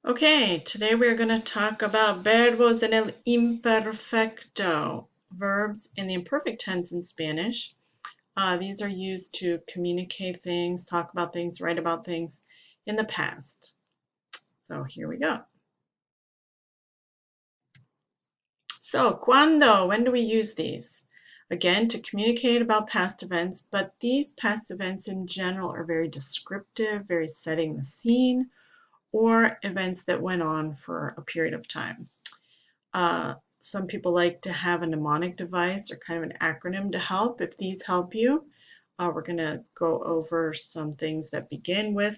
Okay, today we're going to talk about verbos en el imperfecto, verbs in the imperfect tense in Spanish. These are used to communicate things, talk about things, write about things in the past. So here we go. So, cuando, when do we use these? Again, to communicate about past events, but these past events in general are very descriptive, very setting the scene, or events that went on for a period of time. Some people like to have a mnemonic device or kind of an acronym to help. If these help you, we're going to go over some things that begin with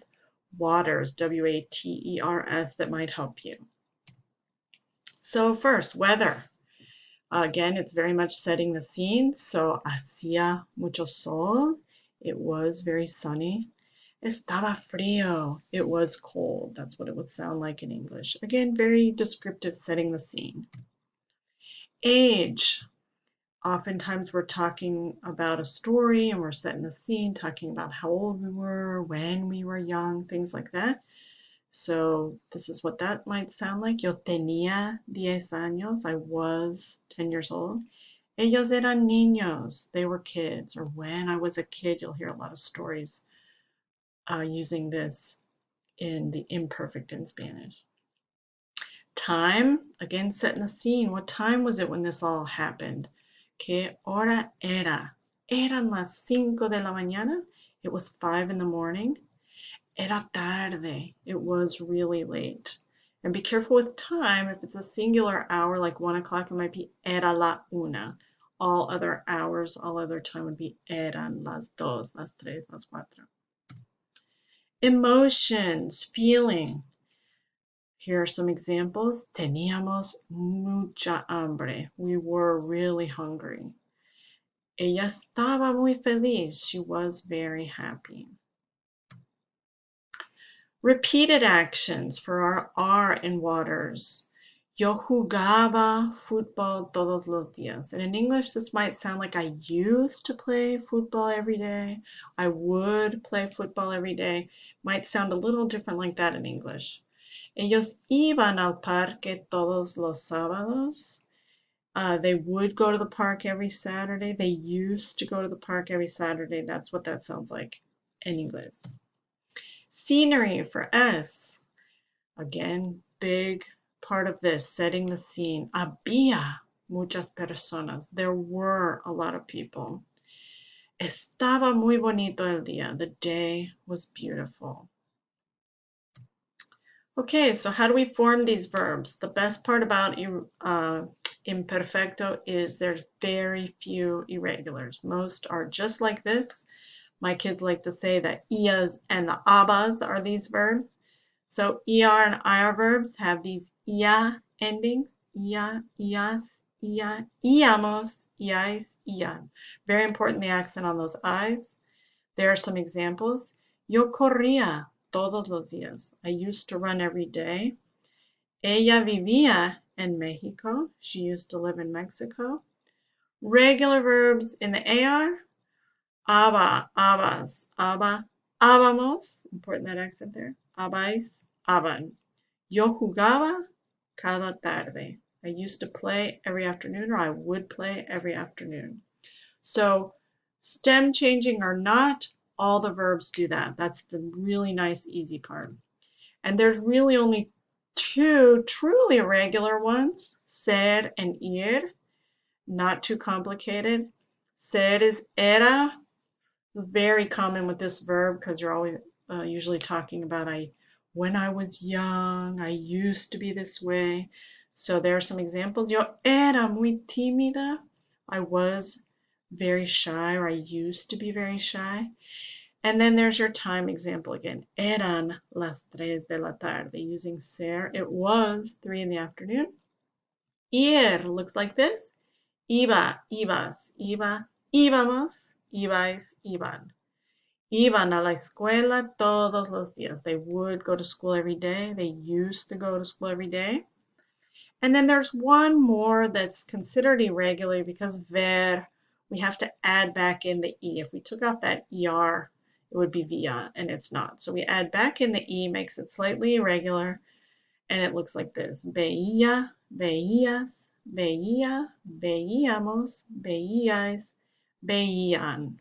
waters, W-A-T-E-R-S, that might help you. So first, weather. Again, it's very much setting the scene. So, hacía mucho sol. It was very sunny. Estaba frío. It was cold. That's what it would sound like in English. Again, very descriptive, setting the scene. Age. Oftentimes we're talking about a story and we're setting the scene, talking about how old we were, when we were young, things like that. So this is what that might sound like. Yo tenía 10 años. I was 10 years old. Ellos eran niños. They were kids. Or when I was a kid, you'll hear a lot of stories using this in the imperfect in Spanish. Time, again, setting the scene. What time was it when this all happened? ¿Qué hora era? Eran las 5 de la mañana. It was 5 in the morning. Era tarde. It was really late. And be careful with time. If it's a singular hour, like 1 o'clock, it might be era la una. All other hours, all other time would be eran las dos, las tres, las cuatro. Emotions, feeling. Here are some examples. Teníamos mucha hambre. We were really hungry. Ella estaba muy feliz. She was very happy. Repeated actions for our are in waters. Yo jugaba fútbol todos los días. And in English, this might sound like I used to play football every day. I would play football every day. Might sound a little different like that in English. Ellos iban al parque todos los sábados. They would go to the park every Saturday. They used to go to the park every Saturday. That's what that sounds like in English. Scenery for S. Again, big part of this, setting the scene. Había muchas personas. There were a lot of people. Estaba muy bonito el día. The day was beautiful. Okay, so how do we form these verbs? The best part about imperfecto is there's very few irregulars. Most are just like this. My kids like to say that ias and the abas are these verbs. So er and ir verbs have these ia endings. Ia, ias, ia, iamos, iais, ian. Very important, the accent on those i's. There are some examples. Yo corría todos los días. I used to run every day. Ella vivía en Mexico. She used to live in Mexico. Regular verbs in the AR. Aba, abas, aba, ábamos. Important that accent there. Abais, aban. Yo jugaba cada tarde. I used to play every afternoon, or I would play every afternoon. So stem changing or not, all the verbs do that. That's the really nice, easy part. And there's really only two truly irregular ones, ser and ir. Not too complicated. Ser is era. Very common with this verb because you're always usually talking about when I was young, I used to be this way. So there are some examples. Yo era muy tímida. I was very shy, or I used to be very shy. And then there's your time example again. Eran las 3 de la tarde. Using ser, it was 3 in the afternoon. Ir looks like this. Iba, ibas, iba, íbamos, ibais, iban. Iban a la escuela todos los días. They would go to school every day. They used to go to school every day. And then there's one more that's considered irregular because ver, we have to add back in the E. If we took off that ER, it would be via, and it's not. So we add back in the E, makes it slightly irregular, And it looks like this. Veía, veías, veía, veíamos, veíais, veían.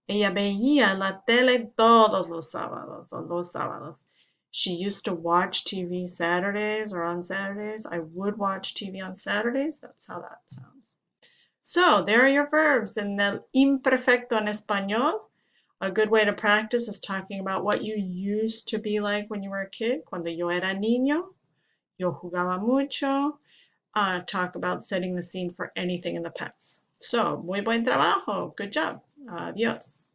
Ella veía la tele todos los sábados, o los sábados. She used to watch TV Saturdays or on Saturdays. I would watch TV on Saturdays. That's how that sounds. So there are your verbs in the imperfecto en español. A good way to practice is talking about what you used to be like when you were a kid. Cuando yo era niño, yo jugaba mucho. Talk about setting the scene for anything in the past. So, muy buen trabajo. Good job. Adiós.